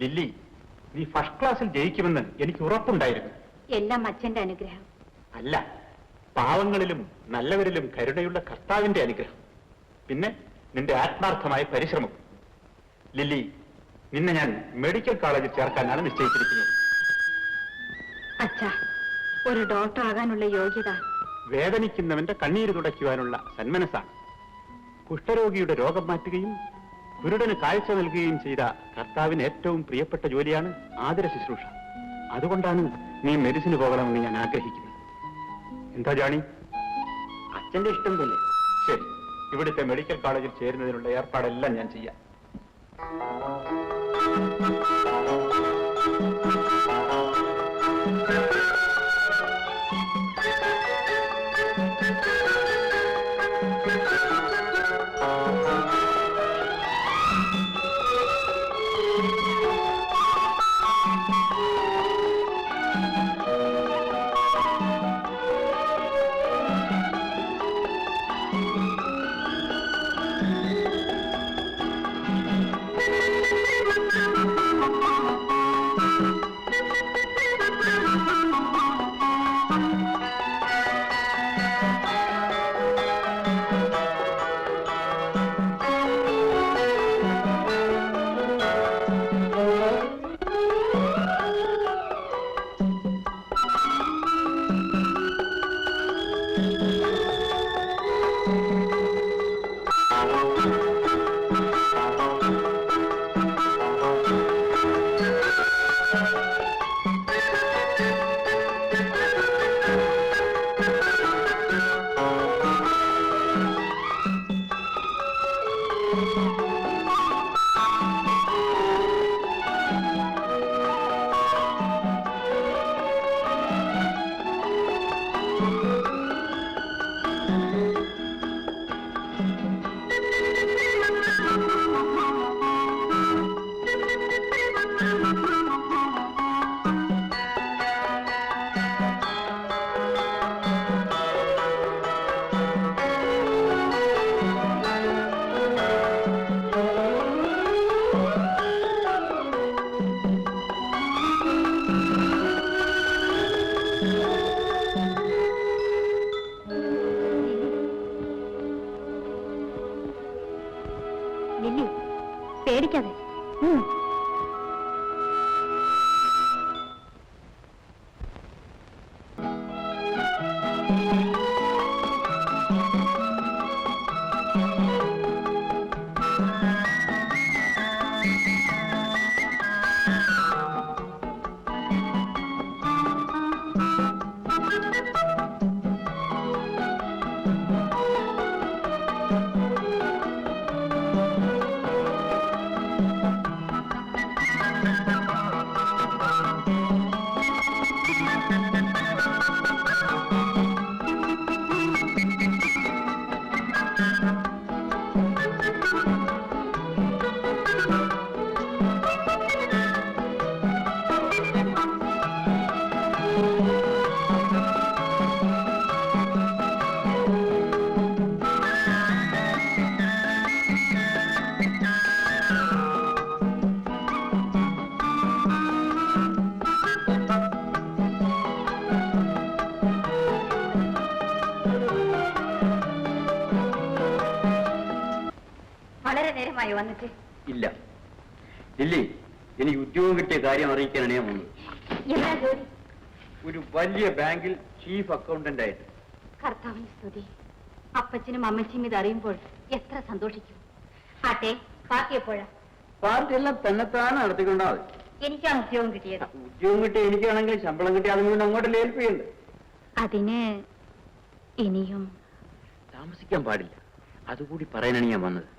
Lily, നീ first ക്ലാസ്സിൽ ജയിക്കുമെന്ന് എനിക്ക് ഉറപ്പുണ്ടായിരുന്നു. എല്ലാം അച്ഛന്റെ അനുഗ്രഹം. അല്ല, പാവങ്ങളിലും നല്ലവരിലും കരുണയുള്ള കർത്താവിന്റെ അനുഗ്രഹം. പിന്നെ നിന്റെ ആത്മാർത്ഥമായ പരിശ്രമം. ലില്ലി, നിന്നെ ഞാൻ മെഡിക്കൽ കോളേജിൽ ചേർക്കാനാണ് നിശ്ചയിച്ചിരിക്കുന്നത്. അച്ഛാ, ഒരു ഡോക്ടർ ആകാനുള്ള യോഗ്യത വേദനിക്കുന്നവന്റെ കണ്ണീര് തുടയ്ക്കുവാനുള്ള സന്മനസ്സാണ്. കുഷ്ഠരോഗിയുടെ രോഗം മാറ്റുകയും കുരുടന് കാഴ്ച നൽകുകയും ചെയ്ത കർത്താവിന് ഏറ്റവും പ്രിയപ്പെട്ട ജോലിയാണ് ആതുര ശുശ്രൂഷ. അതുകൊണ്ടാണ് നീ മെഡിസിന് പോകണമെന്ന് ഞാൻ ആഗ്രഹിക്കുന്നത്. എന്താ ജാണി? അച്ഛന്റെ ഇഷ്ടം തന്നെ. ശരി, ഇവിടുത്തെ മെഡിക്കൽ കോളേജിൽ ചേരുന്നതിനുള്ള ഏർപ്പാടെല്ലാം ഞാൻ ചെയ്യാം. പേടിക്കാതെ. വളരെ നേരമായി വന്നിട്ട്? ഇല്ല ലില്ലി, എനിക്ക് ഉദ്യോഗം കിട്ടിയ കാര്യം അറിയിക്കാനാണ് ഞാൻ വന്നത്. എന്താ ജോലി? ഒരു വലിയ ബാങ്കിൽ ചീഫ് അക്കൗണ്ടന്റ് ആയിട്ട്. കർത്താവിന് സ്തുതി. അപ്പച്ചനും അമ്മച്ചിയും ഇത് അറിയുമ്പോൾ എത്ര സന്തോഷിക്കും. ആട്ടെ, ബാക്കി എപ്പോഴാ? പാർട്ടി എല്ലാം തന്നെത്താനെ നടത്തിക്കൊണ്ടാ മതി. എനിക്കാണ് ഉദ്യോഗം കിട്ടിയത്. ഉദ്യോഗം കിട്ടിയ എനിക്കാണെങ്കിൽ ശമ്പളം കിട്ടി അതും കൊണ്ട് അങ്ങോട്ട് ഏൽപ്പിയുണ്ട്. അതിന് ഇനിയും താമസിക്കാൻ പാടില്ല. അതുകൂടി പറയാനാണ് ഞാൻ വന്നത്.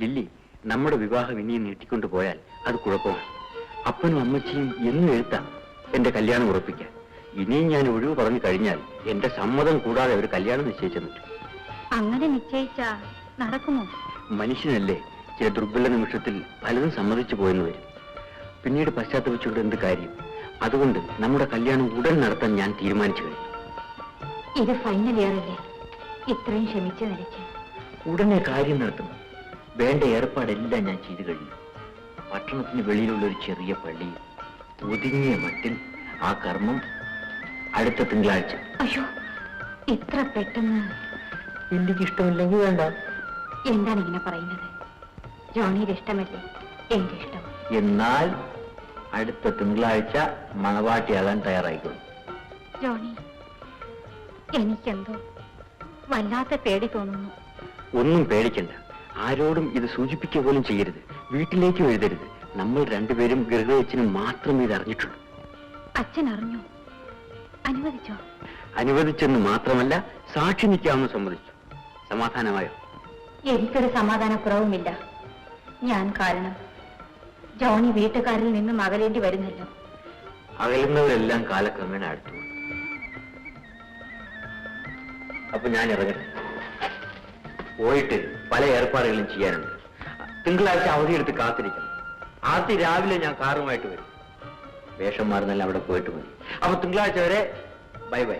ലില്ലി, നമ്മുടെ വിവാഹം ഇനിയും നീട്ടിക്കൊണ്ടു പോയാൽ അത് കുഴപ്പമാണ്. അപ്പനും അമ്മച്ചിയും എന്നും എഴുത്താം എന്റെ കല്യാണം ഉറപ്പിക്കാൻ. ഇനിയും ഞാൻ ഒഴിവ് പറഞ്ഞു കഴിഞ്ഞാൽ എന്റെ സമ്മതം കൂടാതെ അവർ കല്യാണം നിശ്ചയിച്ചെന്നിട്ടു. അങ്ങനെ നിശ്ചയിച്ചാ നടക്കുമോ? മനുഷ്യനല്ലേ, ചില ദുർബല നിമിഷത്തിൽ പലതും സമ്മതിച്ചു പോയെന്ന് വരും. പിന്നീട് പശ്ചാത്തപിച്ചുകൊണ്ട് എന്ത് കാര്യം? അതുകൊണ്ട് നമ്മുടെ കല്യാണം ഉടൻ നടത്താൻ ഞാൻ തീരുമാനിച്ചു കഴിഞ്ഞു. ഇത് ഫൈനൽ ഇയർ അല്ലേ? ഇത്രയും ക്ഷമിച്ച നിലയ്ക്ക് ഉടനെ കാര്യം നടത്തും. വേണ്ട ഏർപ്പാടെല്ലാം ഞാൻ ചെയ്തു കഴിഞ്ഞു. പട്ടണത്തിന് വെളിയിലുള്ള ഒരു ചെറിയ പള്ളിയിൽ ഒതുങ്ങിയ മട്ടിൽ ആ കർമ്മം അടുത്ത തിങ്കളാഴ്ച. അയ്യോ, ഇത്ര പെട്ടെന്ന്? എനിക്ക് ഇഷ്ടമില്ലെങ്കിൽ വേണ്ട. എന്താണ് ഇങ്ങനെ പറയുന്നത്? ജോണിയുടെ ഇഷ്ടമല്ലേ എന്റെ ഇഷ്ടം. എന്നാൽ അടുത്ത തിങ്കളാഴ്ച മണവാട്ടിയാകാൻ തയ്യാറായിക്കോളൂ. ജോണി, എനിക്കെന്തോ വല്ലാത്ത പേടി തോന്നുന്നു. ഒന്നും പേടിക്കണ്ട. ആരോടും ഇത് സൂചിപ്പിക്കുക പോലും ചെയ്യരുത്. വീട്ടിലേക്കും എഴുതരുത്. നമ്മൾ രണ്ടുപേരും ഗൃഹവച്ചനും മാത്രമേ ഇത് അറിഞ്ഞിട്ടുള്ളൂ. അച്ഛൻ അറിഞ്ഞു? അനുവദിച്ചോ? അനുവദിച്ചെന്ന് മാത്രമല്ല, സാക്ഷി നിൽക്കാമെന്ന് സമ്മതിച്ചു. സമാധാനമായോ? എനിക്കൊരു സമാധാനക്കുറവുമില്ല. ഞാൻ കാരണം ജോണി വീട്ടുകാരിൽ നിന്നും അകലേണ്ടി വരുന്നല്ലോ. അകലുന്നവരെല്ലാം കാലക്രമേണ അടുത്തു. അപ്പൊ ഞാൻ ഇറങ്ങട്ടെ. പോയിട്ട് പല ഏർപ്പാടുകളും ചെയ്യാനുണ്ട്. തിങ്കളാഴ്ച അവധിയെടുത്ത് കാത്തിരിക്കണം. ആദ്യ രാവിലെ ഞാൻ കാറുമായിട്ട് വരും. വേഷം മാറുന്നല്ല അവിടെ പോയിട്ട് മതി. അപ്പൊ തിങ്കളാഴ്ച വരെ ബൈ ബൈ.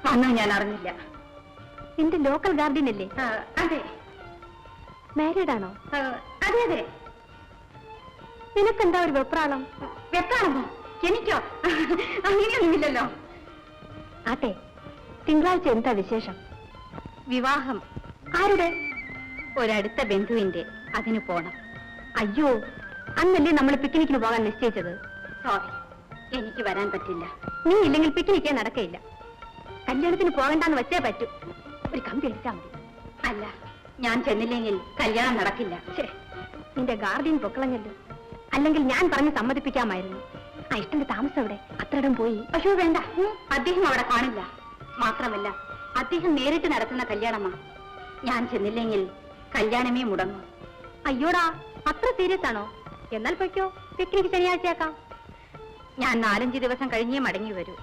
വന്നോ? ഞാൻ അറിഞ്ഞില്ല. നിന്റെ ലോക്കൽ ഗാർഡിയൻ അല്ലേ? അതെ. മാരീഡ് ആണോ? അതെ അതെ. നിനക്കെന്താ ഒരു വെപ്രാളം? വെപ്രാളമോ? എനിക്കോ? അങ്ങനെയൊന്നുമില്ലല്ലോ. ആട്ടെ, തിങ്കളാഴ്ച എന്താ വിശേഷം? വിവാഹം. ആരുടെ? ഒരടുത്ത ബന്ധുവിന്റെ. അതിന് പോണം. അയ്യോ, അന്നല്ലേ നമ്മൾ പിക്നിക്കിന് പോകാൻ നിശ്ചയിച്ചത്. സോറി, എനിക്ക് വരാൻ പറ്റില്ല. നീ ഇല്ലെങ്കിൽ പിക്നിക്കേ നടക്കയില്ല. കല്യാണത്തിന് പോകണ്ടെന്ന് വെച്ചേ പറ്റൂ. ഒരു കമ്പി അടിച്ചാൽ മതി. അല്ല, ഞാൻ ചെന്നില്ലെങ്കിൽ കല്യാണം നടക്കില്ല. നിന്റെ ഗാർഡിയൻ പൊക്കളഞ്ഞല്ലോ. അല്ലെങ്കിൽ ഞാൻ പറഞ്ഞ് സമ്മതിപ്പിക്കാമായിരുന്നു. ആ ഇഷ്ടന്റെ താമസം എവിടെ? അത്രയിടം പോയി. അയ്യോ വേണ്ട, അദ്ദേഹം അവിടെ കാണില്ല. മാത്രമല്ല, അദ്ദേഹം നേരിട്ട് നടത്തുന്ന കല്യാണമാണ്. ഞാൻ ചെന്നില്ലെങ്കിൽ കല്യാണമേ മുടങ്ങും. അയ്യോടാ, അത്ര സീരിയസ് ആണോ? എന്നാൽ പൊയ്ക്കോ, പിക്നിക് ശനിയാഴ്ചയാക്കാം. ഞാൻ 4-5 ദിവസം കഴിഞ്ഞേ മടങ്ങി വരൂ.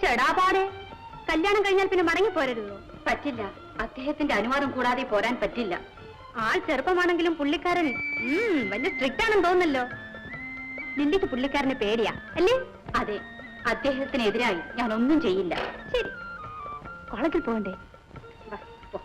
ചെടാപാടെ, കല്യാണം കഴിഞ്ഞാൽ പിന്നെ മടങ്ങി പോരരുതോ? പറ്റില്ല. അദ്ദേഹത്തിന്റെ അനുവാദം കൂടാതെ പോരാൻ പറ്റില്ല. ആൾ ചെറുപ്പമാണെങ്കിലും പുള്ളിക്കാരൻ വലിയ സ്ട്രിക്റ്റ് ആണെന്ന് തോന്നുന്നല്ലോ. ലില്ലിക്ക് പുള്ളിക്കാരനെ പേടിയാ അല്ലേ? അതെ, അദ്ദേഹത്തിനെതിരായി ഞാൻ ഒന്നും ചെയ്യില്ല. ശരി, കോളേജിൽ പോകണ്ടേ? വാ, പോ.